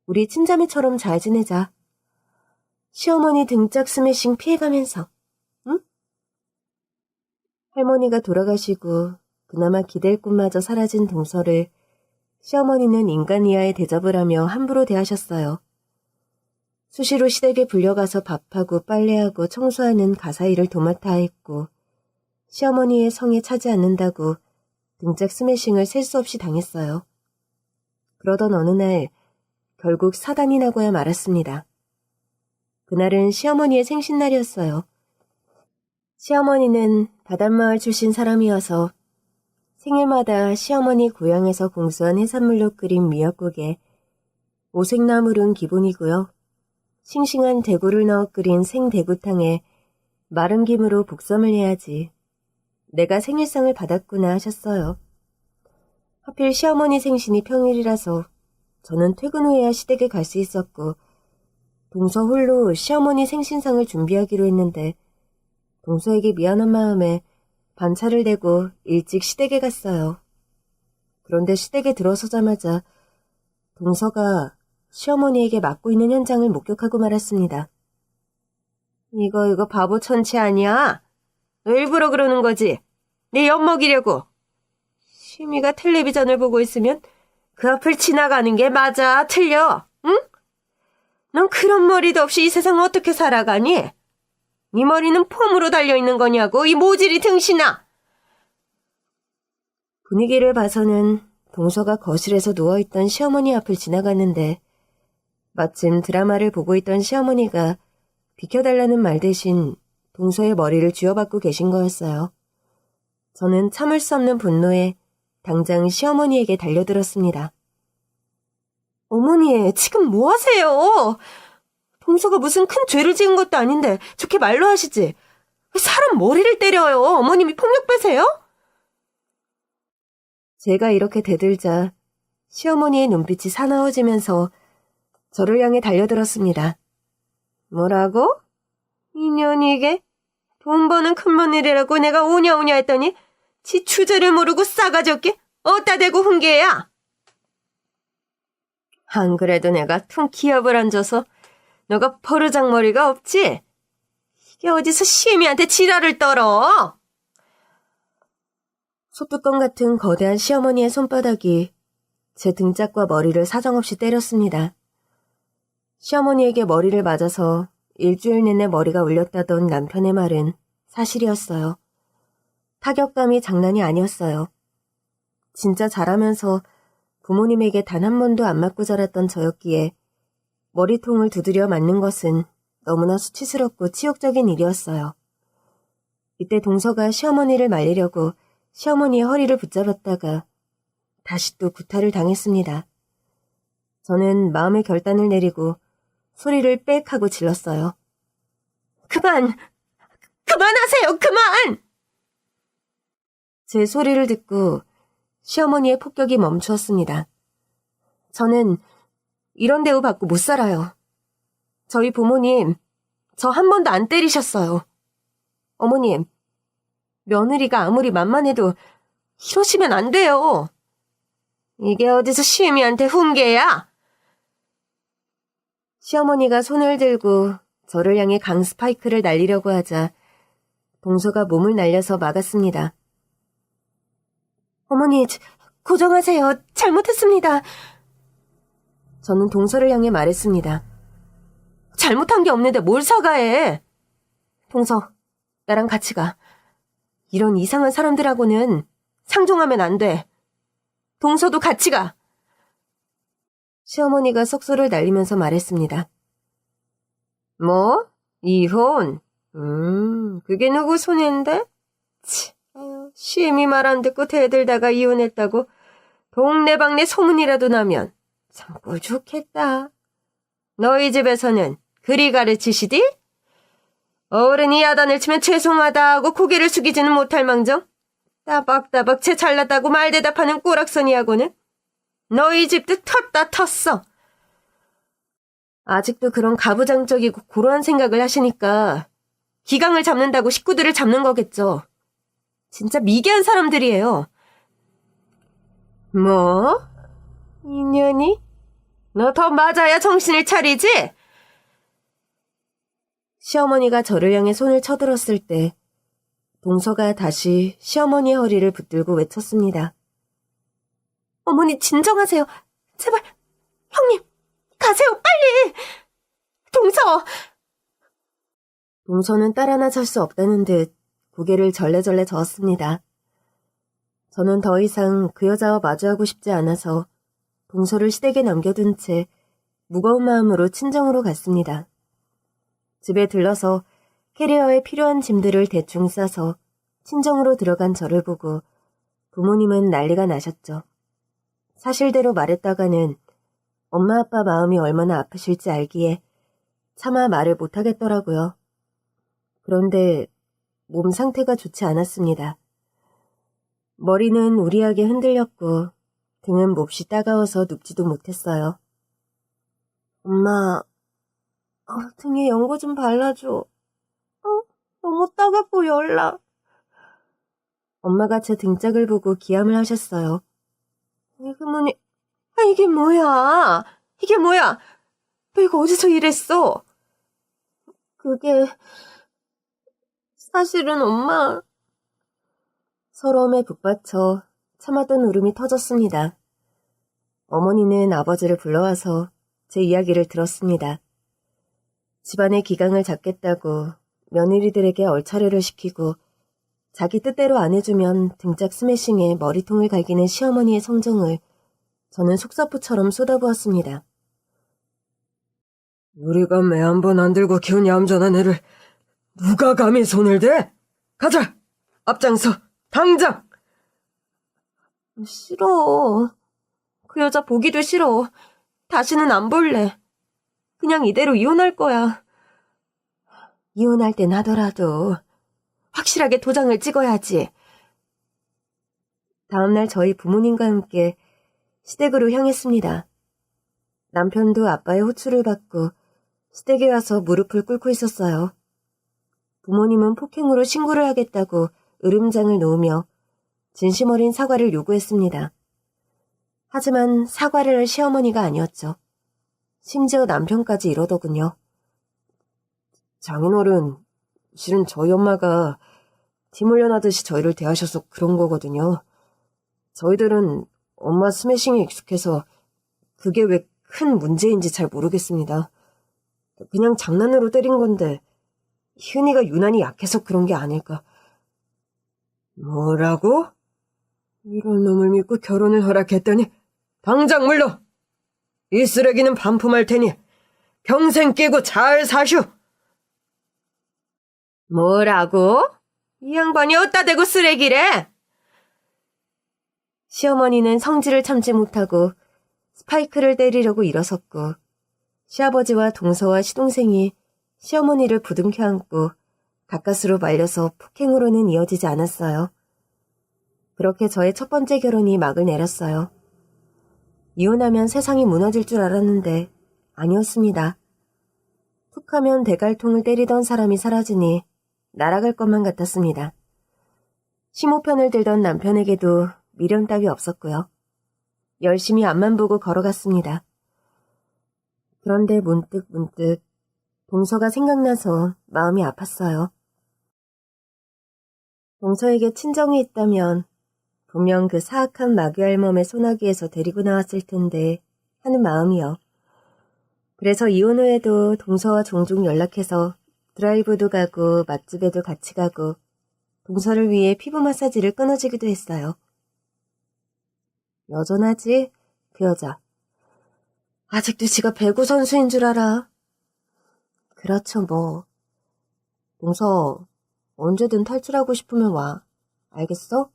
우리 친자매처럼 잘 지내자. 시어머니 등짝 스매싱 피해가면서, 응? 할머니가 돌아가시고 그나마 기댈 곳마저 사라진 동서를 시어머니는 인간 이하의 대접을 하며 함부로 대하셨어요. 수시로 시댁에 불려가서 밥하고 빨래하고 청소하는 가사일을 도맡아 했고 시어머니의 성에 차지 않는다고 등짝 스매싱을 셀 수 없이 당했어요. 그러던 어느 날 결국 사단이 나고야 말았습니다. 그날은 시어머니의 생신날이었어요. 시어머니는 바닷마을 출신 사람이어서 생일마다 시어머니 고향에서 공수한 해산물로 끓인 미역국에 오색나물은 기본이고요. 싱싱한 대구를 넣어 끓인 생대구탕에 마른 김으로 복섬을 해야지. 내가 생일상을 받았구나 하셨어요. 하필 시어머니 생신이 평일이라서 저는 퇴근 후에야 시댁에 갈 수 있었고 동서 홀로 시어머니 생신상을 준비하기로 했는데 동서에게 미안한 마음에 반차를 대고 일찍 시댁에 갔어요. 그런데 시댁에 들어서자마자 동서가 시어머니에게 맞고 있는 현장을 목격하고 말았습니다. 이거 바보 천치 아니야? 너 일부러 그러는 거지? 내 엿먹이려고. 시미가 텔레비전을 보고 있으면 그 앞을 지나가는 게 맞아, 틀려, 응? 넌 그런 머리도 없이 이 세상 어떻게 살아가니? 네 머리는 폼으로 달려있는 거냐고, 이 모질이 등신아! 분위기를 봐서는 동서가 거실에서 누워있던 시어머니 앞을 지나갔는데 마침 드라마를 보고 있던 시어머니가 비켜달라는 말 대신 동서의 머리를 쥐어받고 계신 거였어요. 저는 참을 수 없는 분노에 당장 시어머니에게 달려들었습니다. 어머니, 지금 뭐 하세요? 동서가 무슨 큰 죄를 지은 것도 아닌데 좋게 말로 하시지. 왜 사람 머리를 때려요? 어머님이 폭력배세요? 제가 이렇게 대들자 시어머니의 눈빛이 사나워지면서 저를 향해 달려들었습니다. 뭐라고? 인연이 이게? 돈 버는 큰며느리라고 내가 오냐오냐 했더니 지 주제를 모르고 싸가지 없게 어디다 대고 훈계야? 안 그래도 내가 퉁 기합을 안 줘서 너가 버르장머리가 없지? 이게 어디서 시애미한테 지랄을 떨어? 소뚜껑 같은 거대한 시어머니의 손바닥이 제 등짝과 머리를 사정없이 때렸습니다. 시어머니에게 머리를 맞아서 일주일 내내 머리가 울렸다던 남편의 말은 사실이었어요. 타격감이 장난이 아니었어요. 진짜 자라면서 부모님에게 단 한 번도 안 맞고 자랐던 저였기에 머리통을 두드려 맞는 것은 너무나 수치스럽고 치욕적인 일이었어요. 이때 동서가 시어머니를 말리려고 시어머니의 허리를 붙잡았다가 다시 또 구타를 당했습니다. 저는 마음의 결단을 내리고 소리를 빽 하고 질렀어요. 그만하세요, 그만! 제 소리를 듣고 시어머니의 폭격이 멈추었습니다. 저는 이런 대우 받고 못 살아요. 저희 부모님, 저 한 번도 안 때리셨어요. 어머님, 며느리가 아무리 만만해도 이러시면 안 돼요. 이게 어디서 시애미한테 훈계야? 시어머니가 손을 들고 저를 향해 강스파이크를 날리려고 하자 동서가 몸을 날려서 막았습니다. 어머니, 고정하세요. 잘못했습니다. 저는 동서를 향해 말했습니다. 잘못한 게 없는데 뭘 사과해? 동서, 나랑 같이 가. 이런 이상한 사람들하고는 상종하면 안 돼. 동서도 같이 가. 시어머니가 속소를 날리면서 말했습니다. 뭐? 이혼? 그게 누구 손인데? 시애미 말 안 듣고 대들다가 이혼했다고 동네방네 소문이라도 나면 참 꼴 좋겠다. 너희 집에서는 그리 가르치시디? 어른이 야단을 치면 죄송하다 하고 고개를 숙이지는 못할 망정 따박따박 쟤 잘났다고 말대답하는 꼬락서니하고는 너희 집도 텄다 텄어. 아직도 그런 가부장적이고 고루한 생각을 하시니까 기강을 잡는다고 식구들을 잡는 거겠죠. 진짜 미개한 사람들이에요. 뭐? 인연이? 너 더 맞아야 정신을 차리지? 시어머니가 저를 향해 손을 쳐들었을 때 동서가 다시 시어머니의 허리를 붙들고 외쳤습니다. 어머니 진정하세요. 제발 형님 가세요 빨리. 동서는 딸 하나 찰 수 없다는 듯 고개를 절레절레 저었습니다. 저는 더 이상 그 여자와 마주하고 싶지 않아서 동서를 시댁에 남겨둔 채 무거운 마음으로 친정으로 갔습니다. 집에 들러서 캐리어에 필요한 짐들을 대충 싸서 친정으로 들어간 저를 보고 부모님은 난리가 나셨죠. 사실대로 말했다가는 엄마 아빠 마음이 얼마나 아프실지 알기에 차마 말을 못하겠더라고요. 그런데 몸 상태가 좋지 않았습니다. 머리는 우리하게 흔들렸고 등은 몹시 따가워서 눕지도 못했어요. 엄마, 등에 연고 좀 발라줘. 너무 따갑고 열나. 엄마가 제 등짝을 보고 기함을 하셨어요. 그러니, 이게 뭐야? 너 이거 어디서 일했어? 그게, 사실은 엄마. 서러움에 북받쳐 참았던 울음이 터졌습니다. 어머니는 아버지를 불러와서 제 이야기를 들었습니다. 집안의 기강을 잡겠다고 며느리들에게 얼차려를 시키고 자기 뜻대로 안 해주면 등짝 스매싱에 머리통을 갈기는 시어머니의 성정을 저는 속사포처럼 쏟아부었습니다. 우리가 매 한 번 안 들고 키운 얌전한 애를 누가 감히 손을 대? 가자! 앞장서! 당장! 싫어. 그 여자 보기도 싫어. 다시는 안 볼래. 그냥 이대로 이혼할 거야. 이혼할 땐 하더라도 확실하게 도장을 찍어야지. 다음날 저희 부모님과 함께 시댁으로 향했습니다. 남편도 아빠의 호출을 받고 시댁에 와서 무릎을 꿇고 있었어요. 부모님은 폭행으로 신고를 하겠다고 으름장을 놓으며 진심 어린 사과를 요구했습니다. 하지만 사과를 할 시어머니가 아니었죠. 심지어 남편까지 이러더군요. 장인어른, 실은 저희 엄마가 티 몰려나듯이 저희를 대하셔서 그런 거거든요. 저희들은 엄마 스매싱에 익숙해서 그게 왜 큰 문제인지 잘 모르겠습니다. 그냥 장난으로 때린 건데 희은이가 유난히 약해서 그런 게 아닐까. 뭐라고? 이런 놈을 믿고 결혼을 허락했더니 당장 물러! 이 쓰레기는 반품할 테니 평생 끼고 잘 사슈! 뭐라고? 이 양반이 어디다 대고 쓰레기래? 시어머니는 성질을 참지 못하고 스파이크를 때리려고 일어섰고 시아버지와 동서와 시동생이 시어머니를 부둥켜 안고 가까스로 말려서 폭행으로는 이어지지 않았어요. 그렇게 저의 첫 번째 결혼이 막을 내렸어요. 이혼하면 세상이 무너질 줄 알았는데 아니었습니다. 툭하면 대갈통을 때리던 사람이 사라지니 날아갈 것만 같았습니다. 심호편을 들던 남편에게도 미련 따위 없었고요. 열심히 앞만 보고 걸어갔습니다. 그런데 문득 동서가 생각나서 마음이 아팠어요. 동서에게 친정이 있다면 분명 그 사악한 마귀 할멈의 소나기에서 데리고 나왔을 텐데 하는 마음이요. 그래서 이혼 후에도 동서와 종종 연락해서 드라이브도 가고 맛집에도 같이 가고 동서를 위해 피부 마사지를 끊어주기도 했어요. 여전하지? 그 여자. 아직도 지가 배구 선수인 줄 알아. 그렇죠 뭐. 동서 언제든 탈출하고 싶으면 와. 알겠어?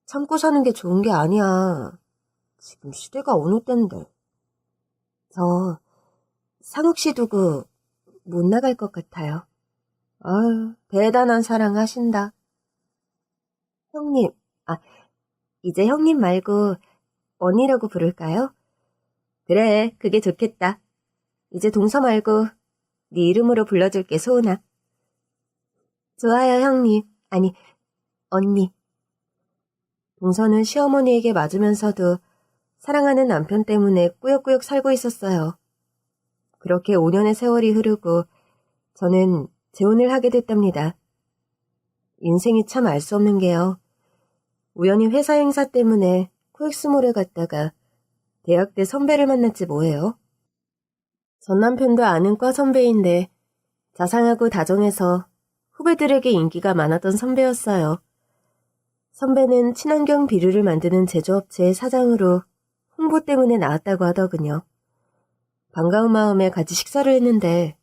참고 사는 게 좋은 게 아니야. 지금 시대가 어느 때인데. 저 상욱 씨 두고 못 나갈 것 같아요. 아유, 대단한 사랑 하신다. 형님, 이제 형님 말고 언니라고 부를까요? 그래, 그게 좋겠다. 이제 동서 말고 네 이름으로 불러줄게, 소은아. 좋아요, 형님. 아니, 언니. 동서는 시어머니에게 맞으면서도 사랑하는 남편 때문에 꾸역꾸역 살고 있었어요. 그렇게 5년의 세월이 흐르고 저는 재혼을 하게 됐답니다. 인생이 참 알 수 없는 게요. 우연히 회사 행사 때문에 코엑스몰에 갔다가 대학 때 선배를 만났지 뭐예요. 전 남편도 아는 과 선배인데 자상하고 다정해서 후배들에게 인기가 많았던 선배였어요. 선배는 친환경 비료를 만드는 제조업체의 사장으로 홍보 때문에 나왔다고 하더군요. 반가운 마음에 같이 식사를 했는데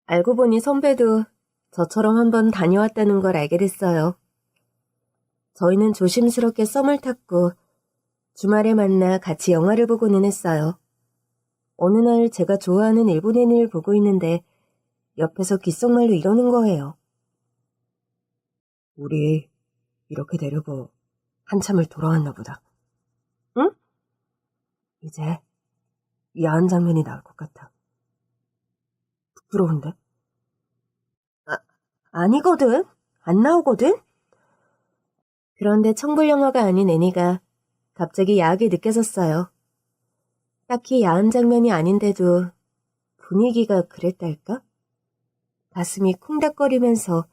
알고 보니 선배도 저처럼 한번 다녀왔다는 걸 알게 됐어요. 저희는 조심스럽게 썸을 탔고 주말에 만나 같이 영화를 보고는 했어요. 어느 날 제가 좋아하는 일본 애니를 보고 있는데 옆에서 귓속말로 이러는 거예요. 우리 이렇게 되려고 한참을 돌아왔나 보다. 응? 이제 야한 장면이 나올 것 같아. 부끄러운데? 아니거든. 안 나오거든. 그런데 청불 영화가 아닌 애니가 갑자기 야하게 느껴졌어요. 딱히 야한 장면이 아닌데도 분위기가 그랬달까? 가슴이 콩닥거리면서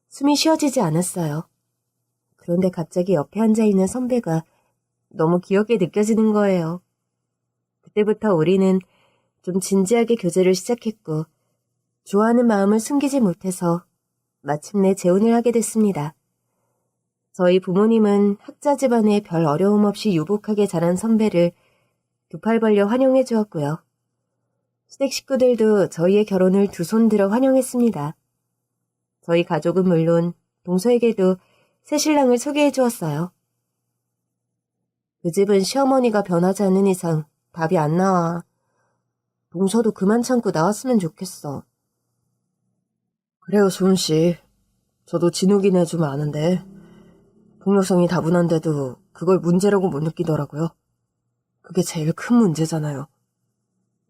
숨이 쉬어지지 않았어요. 그런데 갑자기 옆에 앉아있는 선배가 너무 귀엽게 느껴지는 거예요. 그때부터 우리는 좀 진지하게 교제를 시작했고 좋아하는 마음을 숨기지 못해서 마침내 재혼을 하게 됐습니다. 저희 부모님은 학자 집안에 별 어려움 없이 유복하게 자란 선배를 두 팔 벌려 환영해 주었고요. 시댁 식구들도 저희의 결혼을 두 손 들어 환영했습니다. 저희 가족은 물론 동서에게도 새 신랑을 소개해 주었어요. 그 집은 시어머니가 변하지 않는 이상 답이 안 나와. 동서도 그만 참고 나왔으면 좋겠어. 그래요, 소은씨. 저도 진욱이네 좀 아는데 폭력성이 다분한데도 그걸 문제라고 못 느끼더라고요. 그게 제일 큰 문제잖아요.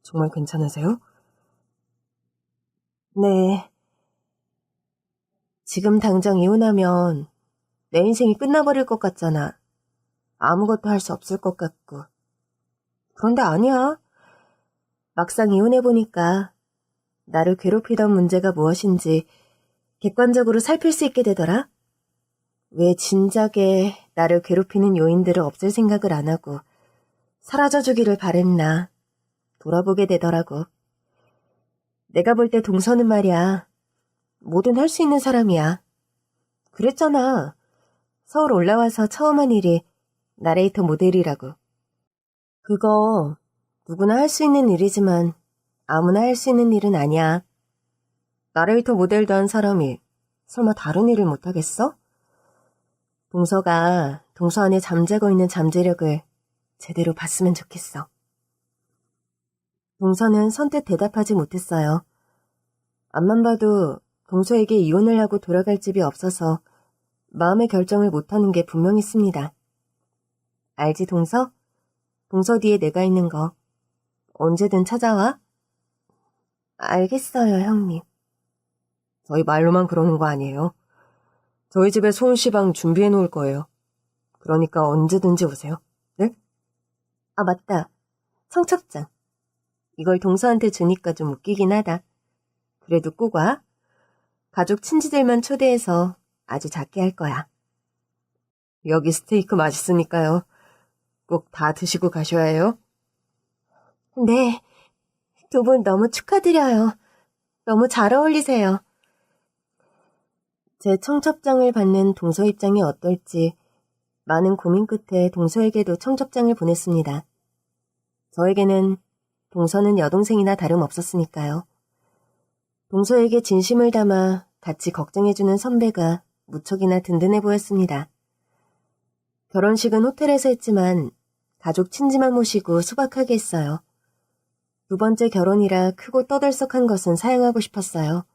정말 괜찮으세요? 네. 지금 당장 이혼하면 내 인생이 끝나버릴 것 같잖아. 아무것도 할 수 없을 것 같고. 그런데 아니야. 막상 이혼해보니까 나를 괴롭히던 문제가 무엇인지 객관적으로 살필 수 있게 되더라. 왜 진작에 나를 괴롭히는 요인들을 없앨 생각을 안 하고 사라져주기를 바랬나 돌아보게 되더라고. 내가 볼 때 동서는 말이야. 뭐든 할 수 있는 사람이야. 그랬잖아. 서울 올라와서 처음 한 일이 나레이터 모델이라고. 그거 누구나 할 수 있는 일이지만 아무나 할 수 있는 일은 아니야. 나레이터 모델도 한 사람이 설마 다른 일을 못하겠어? 동서가 동서 안에 잠재고 있는 잠재력을 제대로 봤으면 좋겠어. 동서는 선뜻 대답하지 못했어요. 앞만 봐도 동서에게 이혼을 하고 돌아갈 집이 없어서 마음의 결정을 못하는 게 분명했습니다. 알지, 동서? 동서 뒤에 내가 있는 거 언제든 찾아와. 알겠어요, 형님. 저희 말로만 그러는 거 아니에요. 저희 집에 소은 씨 방 준비해 놓을 거예요. 그러니까 언제든지 오세요. 네? 아, 맞다. 청첩장. 이걸 동서한테 주니까 좀 웃기긴 하다. 그래도 꼭 와. 가족 친지들만 초대해서 아주 작게 할 거야. 여기 스테이크 맛있으니까요. 꼭 다 드시고 가셔야 해요. 네. 두 분 너무 축하드려요. 너무 잘 어울리세요. 제 청첩장을 받는 동서 입장이 어떨지 많은 고민 끝에 동서에게도 청첩장을 보냈습니다. 저에게는 동서는 여동생이나 다름없었으니까요. 동서에게 진심을 담아 같이 걱정해주는 선배가 무척이나 든든해 보였습니다. 결혼식은 호텔에서 했지만 가족 친지만 모시고 소박하게 했어요. 두 번째 결혼이라 크고 떠들썩한 것은 사양하고 싶었어요.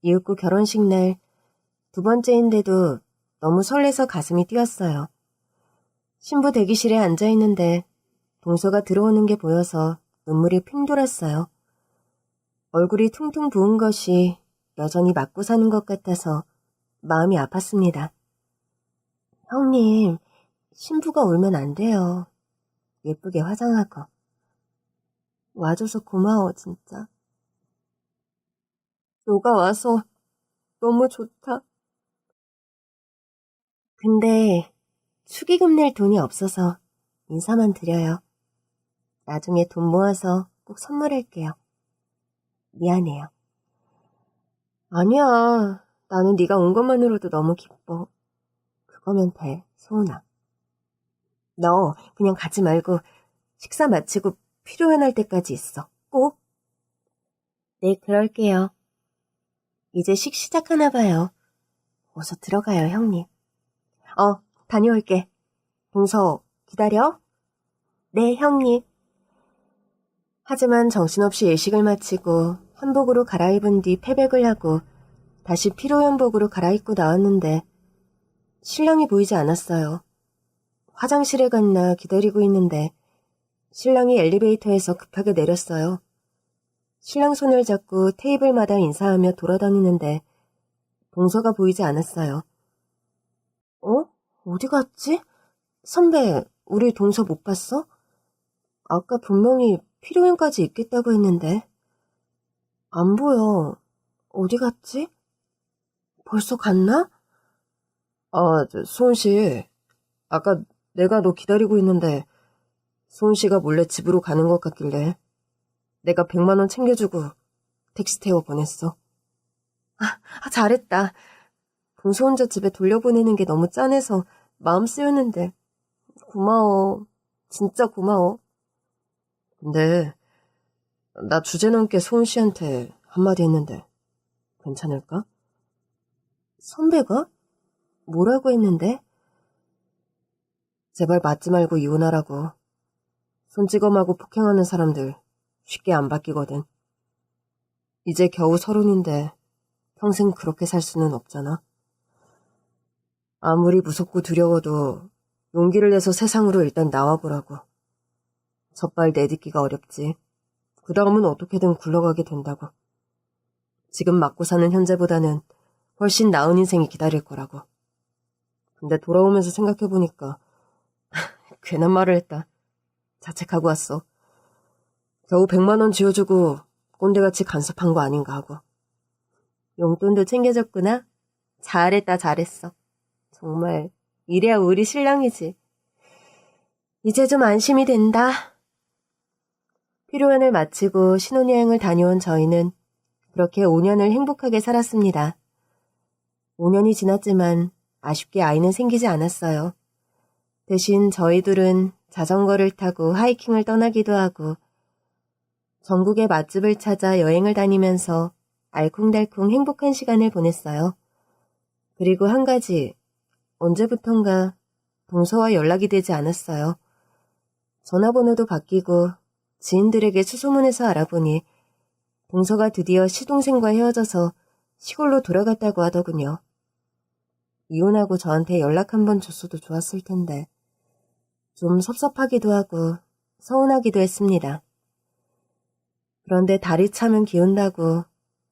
이윽고 결혼식 날 두 번째인데도 너무 설레서 가슴이 뛰었어요. 신부 대기실에 앉아있는데 동서가 들어오는 게 보여서 눈물이 핑 돌았어요. 얼굴이 퉁퉁 부은 것이 여전히 맞고 사는 것 같아서 마음이 아팠습니다. 형님, 신부가 울면 안 돼요. 예쁘게 화장하고. 와줘서 고마워, 진짜. 너가 와서 너무 좋다. 근데 축의금 낼 돈이 없어서 인사만 드려요. 나중에 돈 모아서 꼭 선물할게요. 미안해요. 아니야. 나는 네가 온 것만으로도 너무 기뻐. 그거면 돼, 소은아. 너 그냥 가지 말고 식사 마치고 필요한 할 때까지 있어. 꼭. 네, 그럴게요. 이제 식 시작하나 봐요. 어서 들어가요, 형님. 다녀올게. 동서, 기다려. 네, 형님. 하지만 정신없이 예식을 마치고 한복으로 갈아입은 뒤 패백을 하고 다시 피로연복으로 갈아입고 나왔는데 신랑이 보이지 않았어요. 화장실에 갔나 기다리고 있는데 신랑이 엘리베이터에서 급하게 내렸어요. 신랑 손을 잡고 테이블마다 인사하며 돌아다니는데 동서가 보이지 않았어요. 어디 갔지? 선배, 우리 동서 못 봤어? 아까 분명히 피로연까지 있겠다고 했는데. 안 보여. 어디 갔지? 벌써 갔나? 소은 씨. 아까 내가 너 기다리고 있는데 소은 씨가 몰래 집으로 가는 것 같길래 내가 100만 원 챙겨주고 택시 태워 보냈어. 잘했다. 동서 혼자 집에 돌려보내는 게 너무 짠해서 마음 쓰였는데. 고마워. 진짜 고마워. 근데 나 주제 넘게 소은 씨한테 한마디 했는데 괜찮을까? 선배가? 뭐라고 했는데? 제발 맞지 말고 이혼하라고. 손찌검하고 폭행하는 사람들 쉽게 안 바뀌거든. 이제 겨우 30인데 평생 그렇게 살 수는 없잖아. 아무리 무섭고 두려워도 용기를 내서 세상으로 일단 나와보라고. 젖발 내딛기가 어렵지. 그 다음은 어떻게든 굴러가게 된다고. 지금 맞고 사는 현재보다는 훨씬 나은 인생이 기다릴 거라고. 근데 돌아오면서 생각해보니까 괜한 말을 했다. 자책하고 왔어. 겨우 100만 원 쥐어주고 꼰대같이 간섭한 거 아닌가 하고. 용돈도 챙겨줬구나. 잘했다, 잘했어. 정말 이래야 우리 신랑이지. 이제 좀 안심이 된다. 필요한을 마치고 신혼여행을 다녀온 저희는 그렇게 5년을 행복하게 살았습니다. 5년이 지났지만 아쉽게 아이는 생기지 않았어요. 대신 저희 둘은 자전거를 타고 하이킹을 떠나기도 하고 전국의 맛집을 찾아 여행을 다니면서 알콩달콩 행복한 시간을 보냈어요. 그리고 한 가지, 언제부턴가 동서와 연락이 되지 않았어요. 전화번호도 바뀌고 지인들에게 수소문해서 알아보니 동서가 드디어 시동생과 헤어져서 시골로 돌아갔다고 하더군요. 이혼하고 저한테 연락 한번 줬어도 좋았을 텐데 좀 섭섭하기도 하고 서운하기도 했습니다. 그런데 달이 차면 기운다고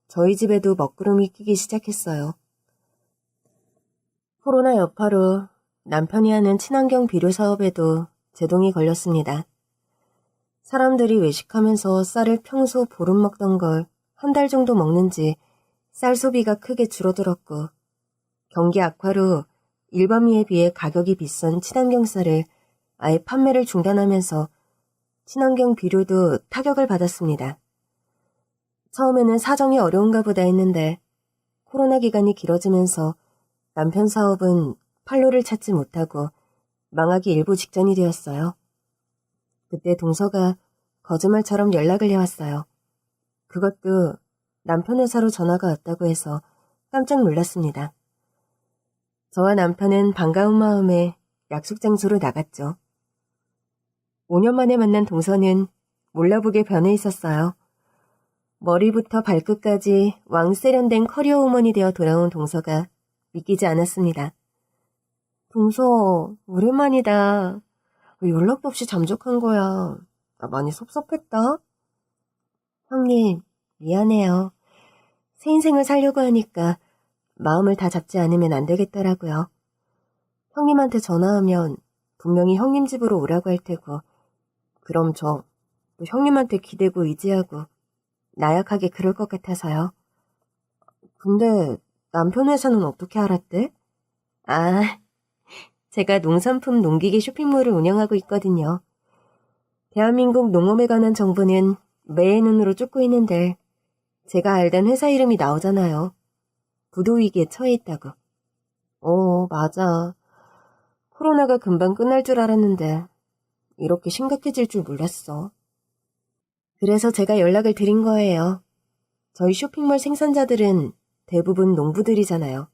저희 집에도 먹구름이 끼기 시작했어요. 코로나 여파로 남편이 하는 친환경 비료 사업에도 제동이 걸렸습니다. 사람들이 외식하면서 쌀을 평소 보름 먹던 걸 한 달 정도 먹는지 쌀 소비가 크게 줄어들었고 경기 악화로 일반미에 비해 가격이 비싼 친환경 쌀을 아예 판매를 중단하면서 친환경 비료도 타격을 받았습니다. 처음에는 사정이 어려운가 보다 했는데 코로나 기간이 길어지면서 남편 사업은 판로를 찾지 못하고 망하기 일보 직전이 되었어요. 그때 동서가 거짓말처럼 연락을 해왔어요. 그것도 남편 회사로 전화가 왔다고 해서 깜짝 놀랐습니다. 저와 남편은 반가운 마음에 약속 장소로 나갔죠. 5년 만에 만난 동서는 몰라보게 변해 있었어요. 머리부터 발끝까지 왕세련된 커리어 우먼이 되어 돌아온 동서가 믿기지 않았습니다. 동서, 오랜만이다. 왜 연락도 없이 잠적한 거야? 나 많이 섭섭했다. 형님, 미안해요. 새 인생을 살려고 하니까 마음을 다 잡지 않으면 안 되겠더라고요. 형님한테 전화하면 분명히 형님 집으로 오라고 할 테고 그럼 저 또 형님한테 기대고 의지하고 나약하게 그럴 것 같아서요. 근데 남편 회사는 어떻게 알았대? 아, 제가 농산품 농기계 쇼핑몰을 운영하고 있거든요. 대한민국 농업에 관한 정보는 매의 눈으로 쫓고 있는데 제가 알던 회사 이름이 나오잖아요. 부도위기에 처해 있다고. 맞아. 코로나가 금방 끝날 줄 알았는데 이렇게 심각해질 줄 몰랐어. 그래서 제가 연락을 드린 거예요. 저희 쇼핑몰 생산자들은 대부분 농부들이잖아요.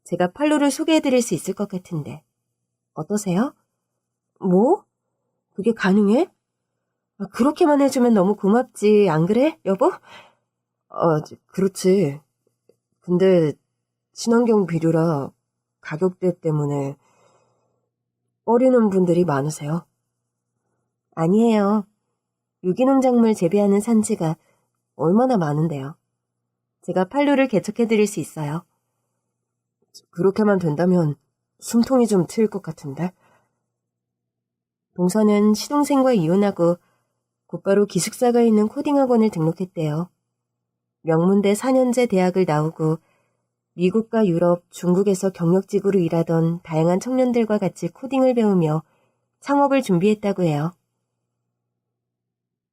제가 판로를 소개해드릴 수 있을 것 같은데. 어떠세요? 뭐? 그게 가능해? 그렇게만 해주면 너무 고맙지, 안 그래, 여보? 그렇지. 근데 친환경 비료라 가격대 때문에 꺼리는 분들이 많으세요? 아니에요. 유기농 작물 재배하는 산지가 얼마나 많은데요. 제가 판로를 개척해드릴 수 있어요. 그렇게만 된다면 숨통이 좀 트일 것 같은데. 동서는 시동생과 이혼하고 곧바로 기숙사가 있는 코딩학원을 등록했대요. 명문대 4년제 대학을 나오고 미국과 유럽, 중국에서 경력직으로 일하던 다양한 청년들과 같이 코딩을 배우며 창업을 준비했다고 해요.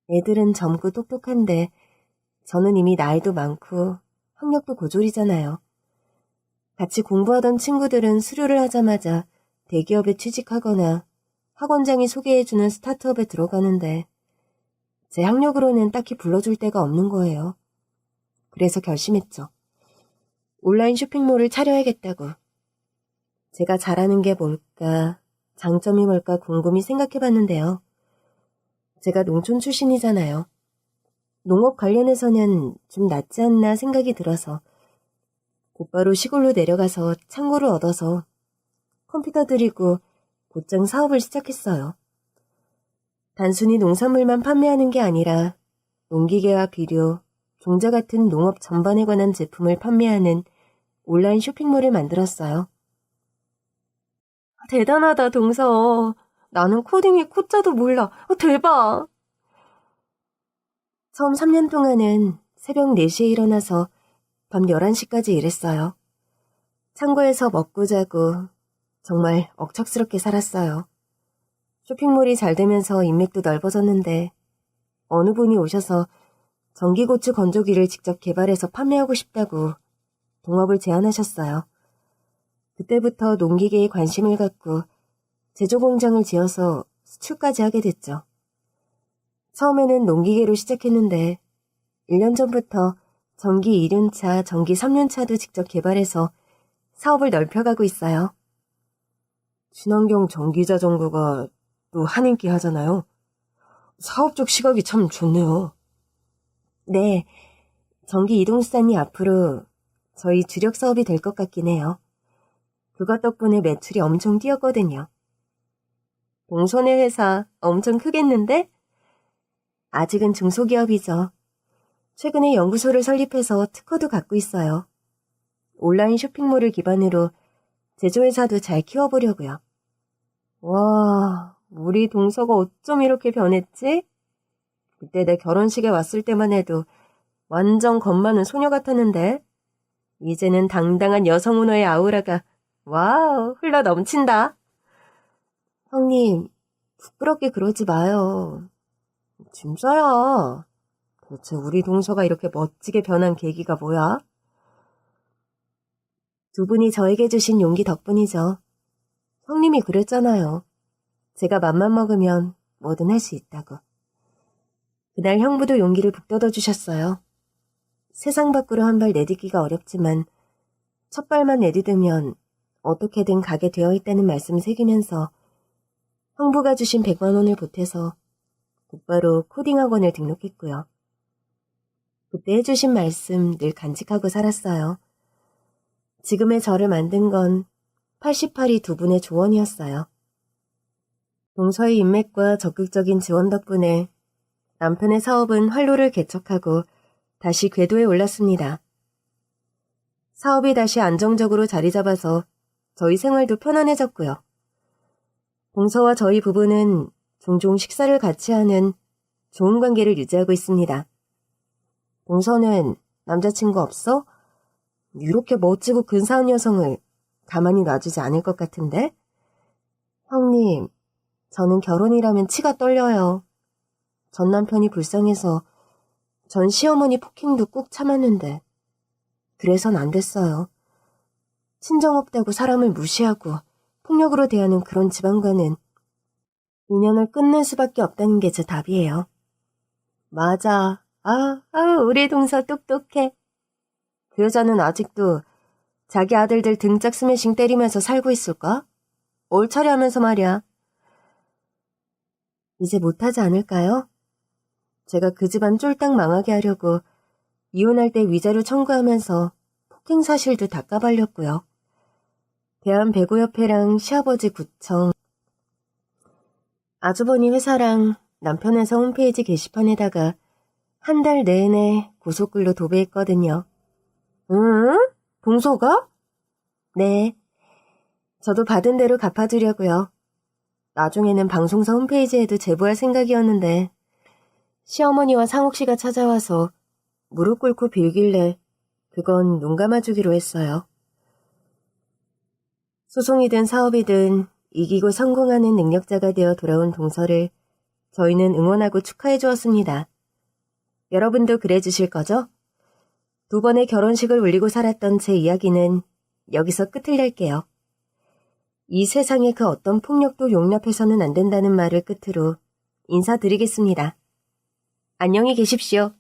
애들은 젊고 똑똑한데 저는 이미 나이도 많고 학력도 고졸이잖아요. 같이 공부하던 친구들은 수료를 하자마자 대기업에 취직하거나 학원장이 소개해주는 스타트업에 들어가는데 제 학력으로는 딱히 불러줄 데가 없는 거예요. 그래서 결심했죠. 온라인 쇼핑몰을 차려야겠다고. 제가 잘하는 게 뭘까, 장점이 뭘까 곰곰이 생각해봤는데요. 제가 농촌 출신이잖아요. 농업 관련해서는 좀 낫지 않나 생각이 들어서 곧바로 시골로 내려가서 창고를 얻어서 컴퓨터 들이고 곧장 사업을 시작했어요. 단순히 농산물만 판매하는 게 아니라 농기계와 비료, 종자 같은 농업 전반에 관한 제품을 판매하는 온라인 쇼핑몰을 만들었어요. 대단하다, 동서. 나는 코딩의 코자도 몰라. 대박! 처음 3년 동안은 새벽 4시에 일어나서 밤 11시까지 일했어요. 창고에서 먹고 자고 정말 억척스럽게 살았어요. 쇼핑몰이 잘 되면서 인맥도 넓어졌는데 어느 분이 오셔서 전기고추 건조기를 직접 개발해서 판매하고 싶다고 동업을 제안하셨어요. 그때부터 농기계에 관심을 갖고 제조공장을 지어서 수출까지 하게 됐죠. 처음에는 농기계로 시작했는데 1년 전부터 전기 2륜차, 전기 3륜차도 직접 개발해서 사업을 넓혀가고 있어요. 친환경 전기자전거가 또 한인기 하잖아요. 사업적 시각이 참 좋네요. 네, 전기 이동수단이 앞으로 저희 주력 사업이 될 것 같긴 해요. 그것 덕분에 매출이 엄청 뛰었거든요. 동선의 회사 엄청 크겠는데? 아직은 중소기업이죠. 최근에 연구소를 설립해서 특허도 갖고 있어요. 온라인 쇼핑몰을 기반으로 제조회사도 잘 키워보려고요. 와, 우리 동서가 어쩜 이렇게 변했지? 그때 내 결혼식에 왔을 때만 해도 완전 겁 많은 소녀 같았는데 이제는 당당한 여성 문화의 아우라가 와우 흘러 넘친다. 형님, 부끄럽게 그러지 마요. 진짜야. 도대체 우리 동서가 이렇게 멋지게 변한 계기가 뭐야? 두 분이 저에게 주신 용기 덕분이죠. 형님이 그랬잖아요. 제가 맘만 먹으면 뭐든 할 수 있다고. 그날 형부도 용기를 북돋워 주셨어요. 세상 밖으로 한 발 내딛기가 어렵지만 첫 발만 내딛으면 어떻게든 가게 되어 있다는 말씀을 새기면서 형부가 주신 100만 원을 보태서 곧바로 코딩 학원을 등록했고요. 그때 해주신 말씀 늘 간직하고 살았어요. 지금의 저를 만든 건 88이 두 분의 조언이었어요. 동서의 인맥과 적극적인 지원 덕분에 남편의 사업은 활로를 개척하고 다시 궤도에 올랐습니다. 사업이 다시 안정적으로 자리 잡아서 저희 생활도 편안해졌고요. 동서와 저희 부부는 종종 식사를 같이 하는 좋은 관계를 유지하고 있습니다. 동서는 남자친구 없어? 이렇게 멋지고 근사한 여성을 가만히 놔주지 않을 것 같은데? 형님, 저는 결혼이라면 치가 떨려요. 전 남편이 불쌍해서 전 시어머니 폭행도 꾹 참았는데 그래선 안 됐어요. 친정 없다고 사람을 무시하고 폭력으로 대하는 그런 집안과는 인연을 끊는 수밖에 없다는 게 제 답이에요. 맞아. 우리 동서 똑똑해. 그 여자는 아직도 자기 아들들 등짝 스매싱 때리면서 살고 있을까? 올차례 하면서 말이야. 이제 못하지 않을까요? 제가 그 집안 쫄딱 망하게 하려고 이혼할 때 위자료 청구하면서 폭행 사실도 다 까발렸고요. 대한배구협회랑 시아버지 구청, 아주버니 회사랑 남편 회사 홈페이지 게시판에다가 한 달 내내 고속글로 도배했거든요. 응? 동서가? 네. 저도 받은 대로 갚아주려고요. 나중에는 방송사 홈페이지에도 제보할 생각이었는데 시어머니와 상옥씨가 찾아와서 무릎 꿇고 빌길래 그건 눈 감아주기로 했어요. 소송이든 사업이든 이기고 성공하는 능력자가 되어 돌아온 동서를 저희는 응원하고 축하해 주었습니다. 여러분도 그래 주실 거죠? 두 번의 결혼식을 울리고 살았던 제 이야기는 여기서 끝을 낼게요. 이 세상의 그 어떤 폭력도 용납해서는 안 된다는 말을 끝으로 인사드리겠습니다. 안녕히 계십시오.